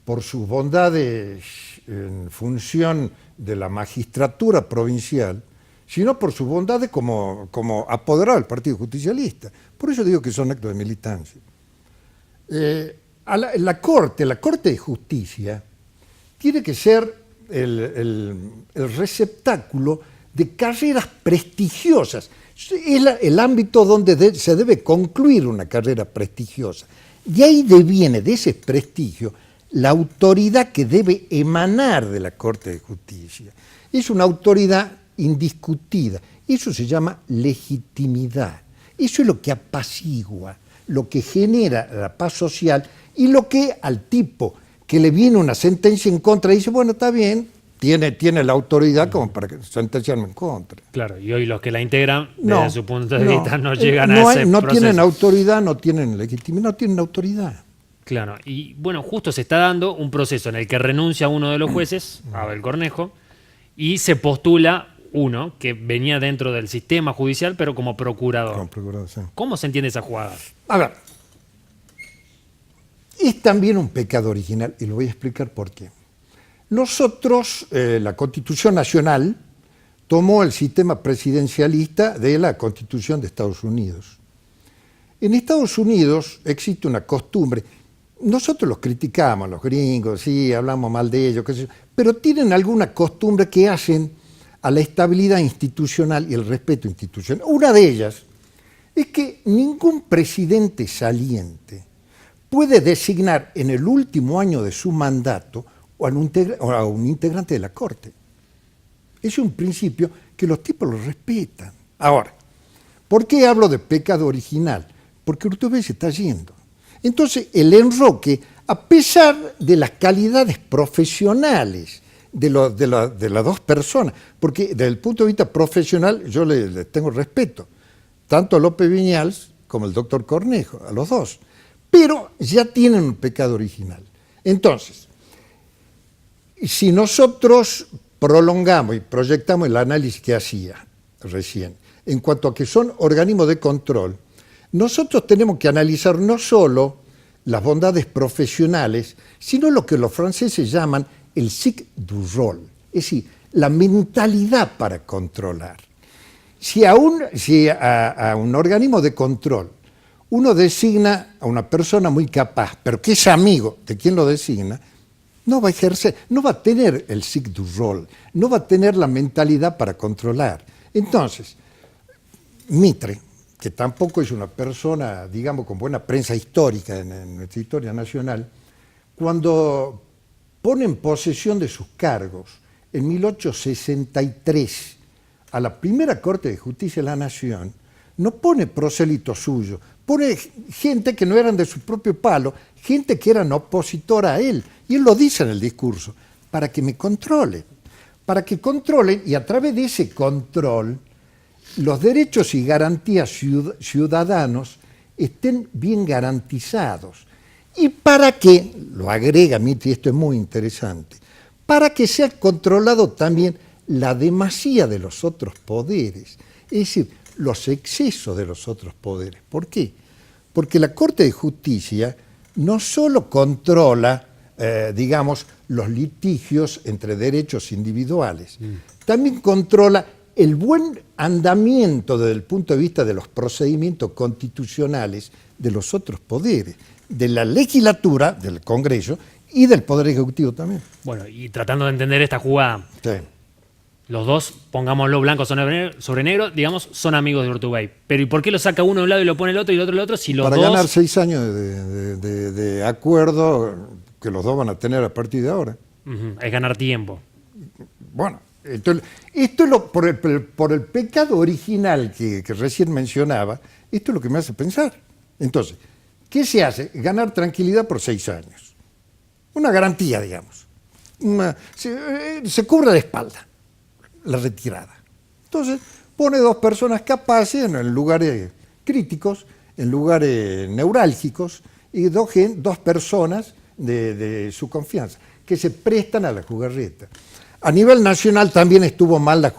por sus bondades en función de la magistratura provincial, sino por sus bondades como apoderado del Partido Justicialista. Por eso digo que son actos de militancia. La Corte de Justicia tiene que ser el receptáculo de carreras prestigiosas. Es el ámbito donde se debe concluir una carrera prestigiosa. De ahí deviene, de ese prestigio, la autoridad que debe emanar de la Corte de Justicia. Es una autoridad indiscutida. Eso se llama legitimidad. Eso es lo que apacigua, lo que genera la paz social y lo que al tipo que le viene una sentencia en contra dice, bueno, está bien, tiene la autoridad como para sentenciarme en contra. Claro, y hoy los que la integran, desde su punto de vista, no llegan a ese no proceso. Tienen autoridad, no tienen legitimidad, no tienen autoridad. Claro, y bueno, justo se está dando un proceso en el que renuncia uno de los jueces, Abel Cornejo, y se postula uno que venía dentro del sistema judicial, pero como procurador. Como procurador, sí. ¿Cómo se entiende esa jugada? A ver, es también un pecado original, y lo voy a explicar por qué. Nosotros, la Constitución Nacional, tomó el sistema presidencialista de la Constitución de Estados Unidos. En Estados Unidos existe una costumbre nosotros los criticamos, los gringos, sí, hablamos mal de ellos, qué sé yo, pero tienen alguna costumbre que hacen a la estabilidad institucional y el respeto institucional. Una de ellas es que ningún presidente saliente puede designar en el último año de su mandato a un integrante de la Corte. Es un principio que los tipos lo respetan. Ahora, ¿por qué hablo de pecado original? Porque Urtubey se está yendo. Entonces, el enroque, a pesar de las calidades profesionales de las dos personas, porque desde el punto de vista profesional yo le tengo respeto, tanto a López Viñals como al doctor Cornejo, a los dos, pero ya tienen un pecado original. Entonces, si nosotros prolongamos y proyectamos el análisis que hacía recién, en cuanto a que son organismos de control, nosotros tenemos que analizar no solo las bondades profesionales, sino lo que los franceses llaman el cycle du rôle, es decir, la mentalidad para controlar. Si a un organismo de control uno designa a una persona muy capaz, pero que es amigo de quien lo designa, no va a ejercer, no va a tener el cycle du rôle, no va a tener la mentalidad para controlar. Entonces, Mitre, que tampoco es una persona, digamos, con buena prensa histórica en nuestra historia nacional, cuando pone en posesión de sus cargos en 1863 a la primera Corte de Justicia de la Nación, no pone prosélitos suyos, pone gente que no eran de su propio palo, gente que eran opositora a él, y él lo dice en el discurso, para que me controlen, y a través de ese control los derechos y garantías ciudadanos estén bien garantizados. Y para que, lo agrega Mitre, y esto es muy interesante, para que sea controlado también la demasía de los otros poderes, es decir, los excesos de los otros poderes. ¿Por qué? Porque la Corte de Justicia no solo controla, digamos, los litigios entre derechos individuales, también controla el buen andamiento desde el punto de vista de los procedimientos constitucionales de los otros poderes, de la legislatura, del Congreso y del Poder Ejecutivo también. Bueno, y tratando de entender esta jugada, Sí. los dos, pongámoslo blanco sobre negro, digamos, son amigos de Urtubey. Pero ¿y por qué lo saca uno de un lado y lo pone el otro y el otro del otro si los Para dos... ganar 6 años de acuerdo que los dos van a tener a partir de ahora. Es ganar tiempo. Bueno, esto es por el pecado original que recién mencionaba, esto es lo que me hace pensar. Entonces, ¿qué se hace? Ganar tranquilidad por 6 años. Una garantía, digamos. Se cubre la espalda, la retirada. Entonces, pone 2 personas capaces en lugares críticos, en lugares neurálgicos, y dos personas de su confianza, que se prestan a la jugarreta. A nivel nacional también estuvo mal la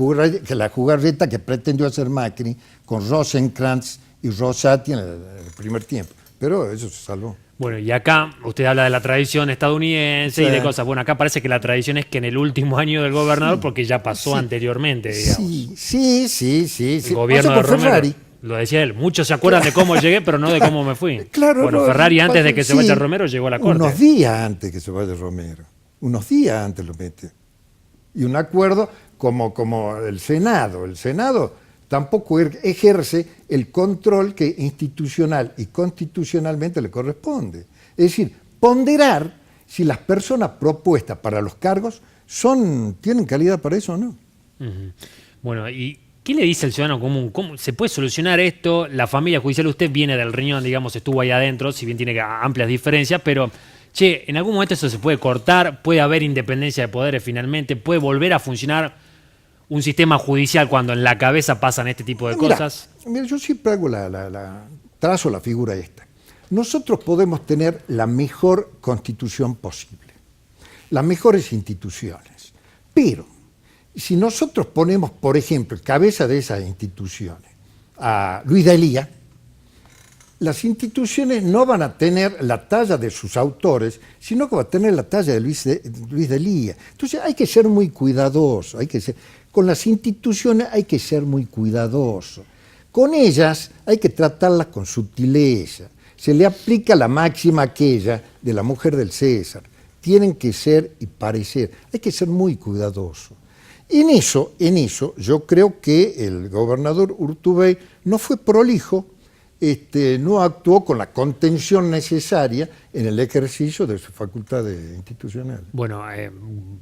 jugarreta que pretendió hacer Macri con Rosenkrantz y Rosati en el primer tiempo, pero eso se salvó. Bueno, y acá usted habla de la tradición estadounidense y de cosas. Bueno, acá parece que la tradición es que en el último año del gobernador, porque ya pasó anteriormente, digamos. Sí. El gobierno de Romero, lo decía él, muchos se acuerdan de cómo llegué, pero no de cómo me fui. Claro, bueno, no, Ferrari antes de que se vaya Romero llegó a la corte. Unos días antes que se vaya Romero, unos días antes lo mete. Y un acuerdo como el Senado. El Senado tampoco ejerce el control que institucional y constitucionalmente le corresponde. Es decir, ponderar si las personas propuestas para los cargos tienen calidad para eso o no. Bueno, ¿y qué le dice el ciudadano común? ¿Cómo se puede solucionar esto? La familia judicial, usted viene del riñón, digamos, estuvo ahí adentro, si bien tiene amplias diferencias, pero, en algún momento eso se puede cortar, puede haber independencia de poderes finalmente, puede volver a funcionar un sistema judicial cuando en la cabeza pasan este tipo de cosas. Mira, yo siempre hago trazo la figura esta. Nosotros podemos tener la mejor constitución posible, las mejores instituciones, pero si nosotros ponemos, por ejemplo, cabeza de esas instituciones a Luis de Lía, las instituciones no van a tener la talla de sus autores, sino que va a tener la talla de Luis de Lía. Entonces hay que ser muy cuidadoso, con las instituciones hay que ser muy cuidadoso. Con ellas hay que tratarlas con sutileza. Se le aplica la máxima aquella de la mujer del César. Tienen que ser y parecer. Hay que ser muy cuidadoso. En eso, yo creo que el gobernador Urtubey no fue prolijo, no actuó con la contención necesaria en el ejercicio de su facultad institucional. Bueno,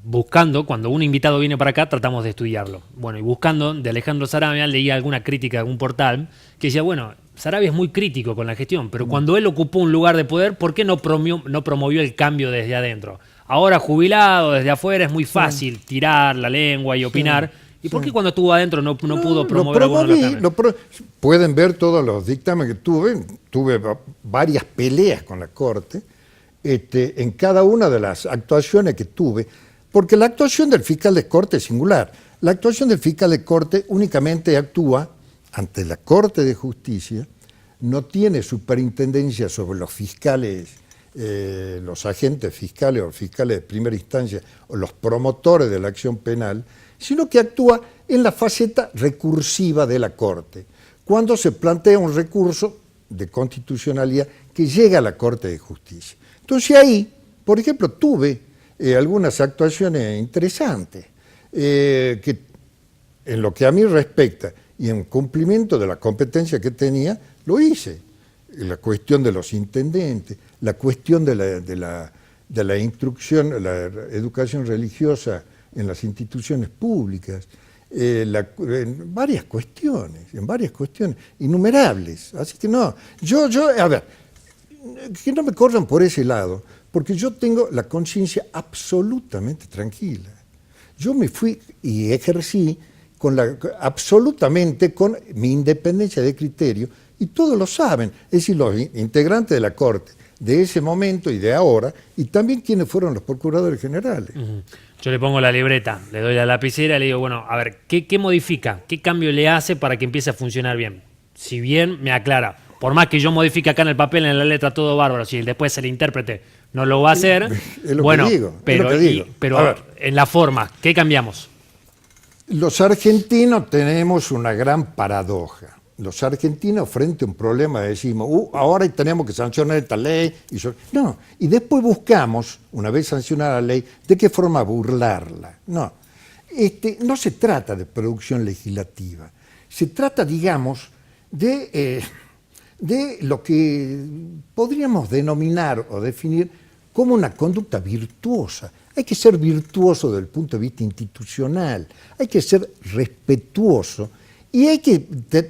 buscando, cuando un invitado viene para acá, tratamos de estudiarlo. Bueno, y buscando de Alejandro Saravia, leía alguna crítica de algún portal que decía, bueno, Saravia es muy crítico con la gestión, pero cuando él ocupó un lugar de poder, ¿por qué no promovió el cambio desde adentro? Ahora jubilado, desde afuera, es muy fácil tirar la lengua y opinar. ¿Y por qué cuando estuvo adentro no pudo promover algunos de los cambios? Pueden ver todos los dictámenes que tuve varias peleas con la Corte, en cada una de las actuaciones que tuve, porque la actuación del fiscal de Corte es singular. La actuación del fiscal de Corte únicamente actúa ante la Corte de Justicia, no tiene superintendencia sobre los fiscales, los agentes fiscales o fiscales de primera instancia o los promotores de la acción penal, sino que actúa en la faceta recursiva de la Corte, cuando se plantea un recurso de constitucionalidad que llega a la Corte de Justicia. Entonces ahí, por ejemplo, tuve algunas actuaciones interesantes, que en lo que a mí respecta y en cumplimiento de la competencia que tenía, lo hice. La cuestión de los intendentes, la cuestión de la instrucción, la educación religiosa en las instituciones públicas, en varias cuestiones, innumerables. Así que no, a ver, que no me corran por ese lado, porque yo tengo la conciencia absolutamente tranquila. Yo me fui y ejercí absolutamente con mi independencia de criterio, y todos lo saben, es decir, los integrantes de la Corte de ese momento y de ahora, y también quienes fueron los procuradores generales. Yo le pongo la libreta, le doy la lapicera y le digo, bueno, a ver, ¿qué modifica? ¿Qué cambio le hace para que empiece a funcionar bien? Si bien me aclara, por más que yo modifique acá en el papel, en la letra, todo bárbaro, si después el intérprete no lo va a hacer, es lo bueno, que digo, pero en la forma, ¿qué cambiamos? Los argentinos tenemos una gran paradoja. Los argentinos frente a un problema decimos, ahora tenemos que sancionar esta ley. Y después buscamos, una vez sancionada la ley, de qué forma burlarla. No se trata de producción legislativa, se trata, digamos, de lo que podríamos denominar o definir como una conducta virtuosa. Hay que ser virtuoso desde el punto de vista institucional, hay que ser respetuoso y hay que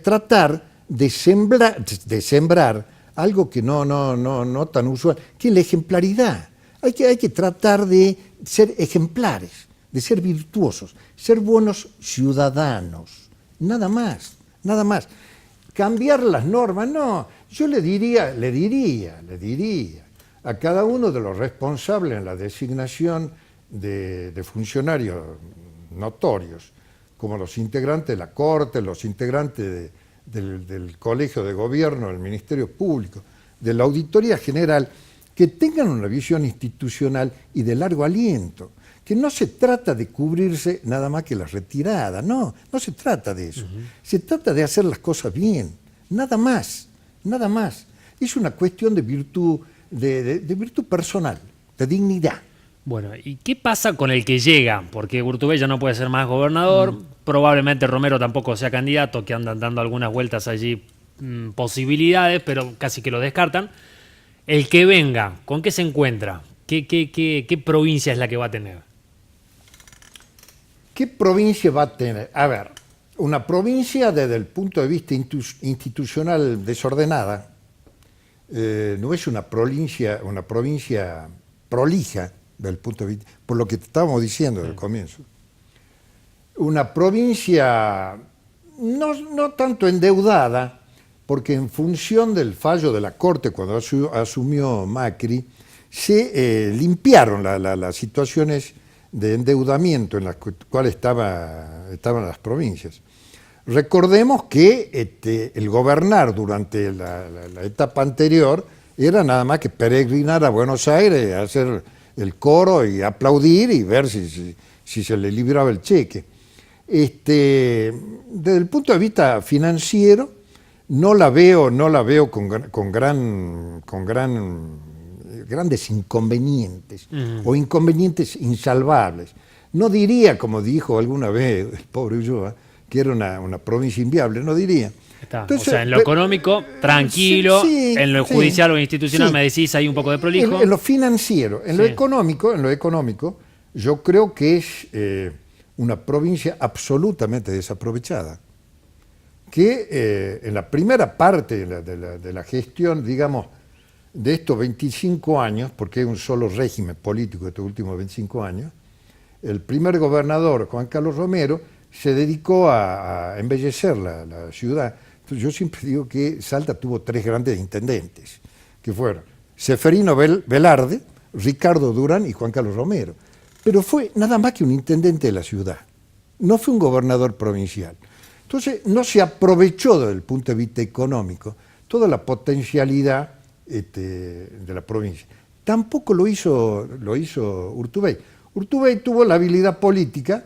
tratar de sembrar algo que no tan usual, que es la ejemplaridad. Hay que tratar de ser ejemplares, de ser virtuosos, ser buenos ciudadanos, nada más. Cambiar las normas, no. Yo le diría a cada uno de los responsables en la designación de funcionarios notorios, como los integrantes de la Corte, los integrantes del Colegio de Gobierno, del Ministerio Público, de la Auditoría General, que tengan una visión institucional y de largo aliento, que no se trata de cubrirse nada más que la retirada, no se trata de eso, se trata de hacer las cosas bien, nada más. Es una cuestión de virtud, de virtud personal, de dignidad. Bueno, ¿y qué pasa con el que llega? Porque Urtubey ya no puede ser más gobernador, probablemente Romero tampoco sea candidato, que andan dando algunas vueltas allí, posibilidades, pero casi que lo descartan. El que venga, ¿con qué se encuentra? ¿Qué provincia es la que va a tener? ¿Qué provincia va a tener? A ver, una provincia desde el punto de vista institucional desordenada, no es una provincia prolija del punto de vista, por lo que estábamos diciendo desde el comienzo. Una provincia no tanto endeudada, porque en función del fallo de la Corte cuando asumió Macri, se limpiaron las situaciones de endeudamiento en las cuales estaban las provincias. Recordemos que el gobernar durante la etapa anterior era nada más que peregrinar a Buenos Aires, hacer el coro y aplaudir y ver si se le libraba el cheque. Desde el punto de vista financiero, no la veo con grandes inconvenientes o inconvenientes insalvables. No diría, como dijo alguna vez el pobre Ulloa, que era una provincia inviable, no diría. Entonces, o sea, en lo económico, tranquilo, en lo judicial o institucional me decís ahí un poco de prolijo. En lo financiero, en lo económico, yo creo que es una provincia absolutamente desaprovechada. Que en la primera parte de la gestión, digamos, de estos 25 años, porque hay un solo régimen político de estos últimos 25 años, el primer gobernador, Juan Carlos Romero, se dedicó a embellecer la ciudad. Entonces, yo siempre digo que Salta tuvo 3 grandes intendentes, que fueron Seferino Velarde, Ricardo Durán y Juan Carlos Romero. Pero fue nada más que un intendente de la ciudad, no fue un gobernador provincial. Entonces, no se aprovechó desde el punto de vista económico toda la potencialidad de la provincia. Tampoco lo hizo Urtubey. Urtubey tuvo la habilidad política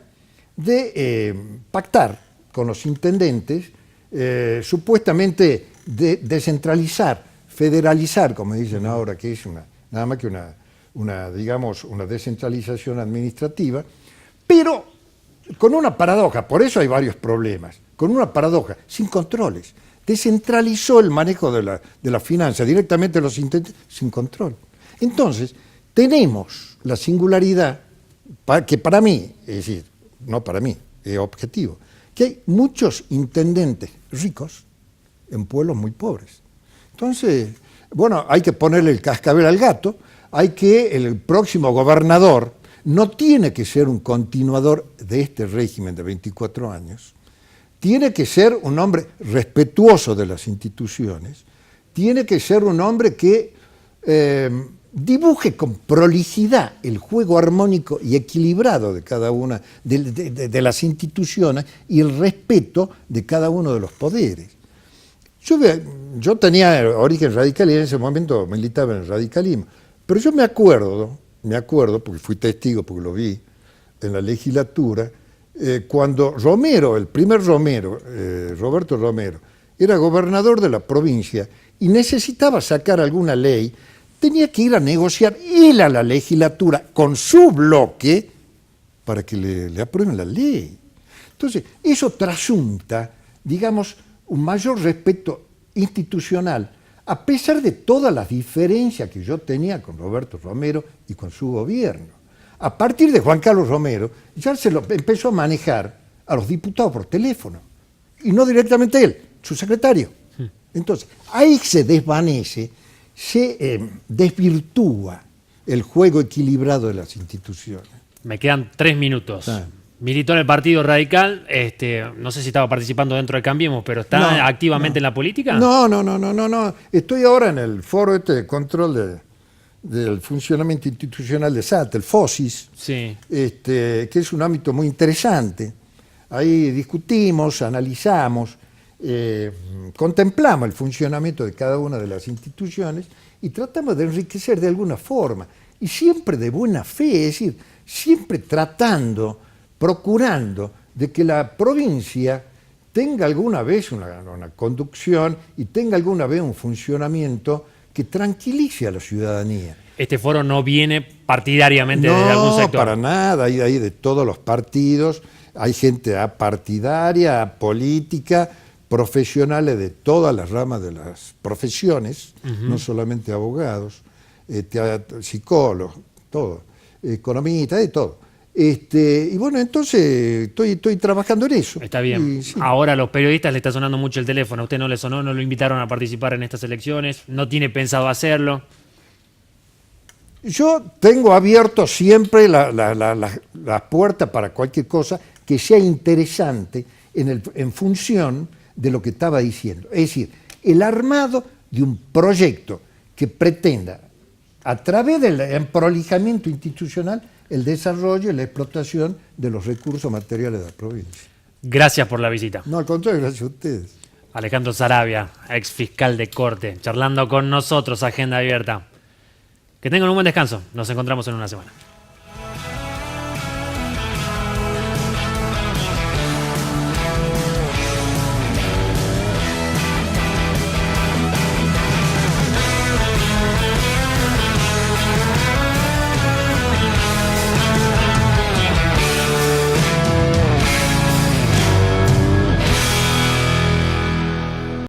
de pactar con los intendentes, supuestamente descentralizar, federalizar, como dicen ahora, que es nada más que una descentralización administrativa, pero con una paradoja, por eso hay varios problemas, con una paradoja, sin controles. Descentralizó el manejo de la finanza directamente a los intendentes, sin control. Entonces, tenemos la singularidad, que para mí, es decir, no para mí, es objetivo, que hay muchos intendentes ricos en pueblos muy pobres. Entonces, bueno, hay que ponerle el cascabel al gato, el próximo gobernador no tiene que ser un continuador de este régimen de 24 años, tiene que ser un hombre respetuoso de las instituciones, tiene que ser un hombre que dibuje con prolijidad el juego armónico y equilibrado de cada una de las instituciones y el respeto de cada uno de los poderes. Yo tenía origen radical y en ese momento militaba en el radicalismo, pero yo me acuerdo, porque fui testigo, porque lo vi en la legislatura, cuando Romero, el primer Romero, Roberto Romero, era gobernador de la provincia y necesitaba sacar alguna ley, tenía que ir a negociar él a la legislatura con su bloque para que le aprueben la ley. Entonces, eso trasunta, digamos, un mayor respeto institucional, a pesar de todas las diferencias que yo tenía con Roberto Romero y con su gobierno. A partir de Juan Carlos Romero, ya se lo empezó a manejar a los diputados por teléfono, y no directamente él, su secretario. Entonces, ahí se desvanece, se desvirtúa el juego equilibrado de las instituciones. Me quedan 3 minutos. Militó en el Partido Radical, no sé si estaba participando dentro de Cambiemos, pero ¿está activamente en la política? No. Estoy ahora en el foro de control del funcionamiento institucional de Salta, el FOSIS, sí. Que es un ámbito muy interesante. Ahí discutimos, analizamos, contemplamos el funcionamiento de cada una de las instituciones y tratamos de enriquecer de alguna forma, y siempre de buena fe, es decir, siempre procurando de que la provincia tenga alguna vez una conducción y tenga alguna vez un funcionamiento que tranquilice a la ciudadanía. ¿Este foro no viene partidariamente desde algún sector? No, para nada, hay de todos los partidos, hay gente apartidaria, apolítica, profesionales de todas las ramas de las profesiones, no solamente abogados, psicólogos, todo, economistas, de todo. Y bueno, entonces estoy trabajando en eso. Está bien. Sí. Ahora a los periodistas le está sonando mucho el teléfono. ¿A usted no le sonó? ¿No lo invitaron a participar en estas elecciones? ¿No tiene pensado hacerlo? Yo tengo abierto siempre la puerta para cualquier cosa que sea interesante en función de lo que estaba diciendo. Es decir, el armado de un proyecto que pretenda, a través del emprolijamiento institucional, el desarrollo y la explotación de los recursos materiales de la provincia. Gracias por la visita. No, al contrario, gracias a ustedes. Alejandro Saravia, ex fiscal de Corte, charlando con nosotros, Agenda Abierta. Que tengan un buen descanso. Nos encontramos en una semana.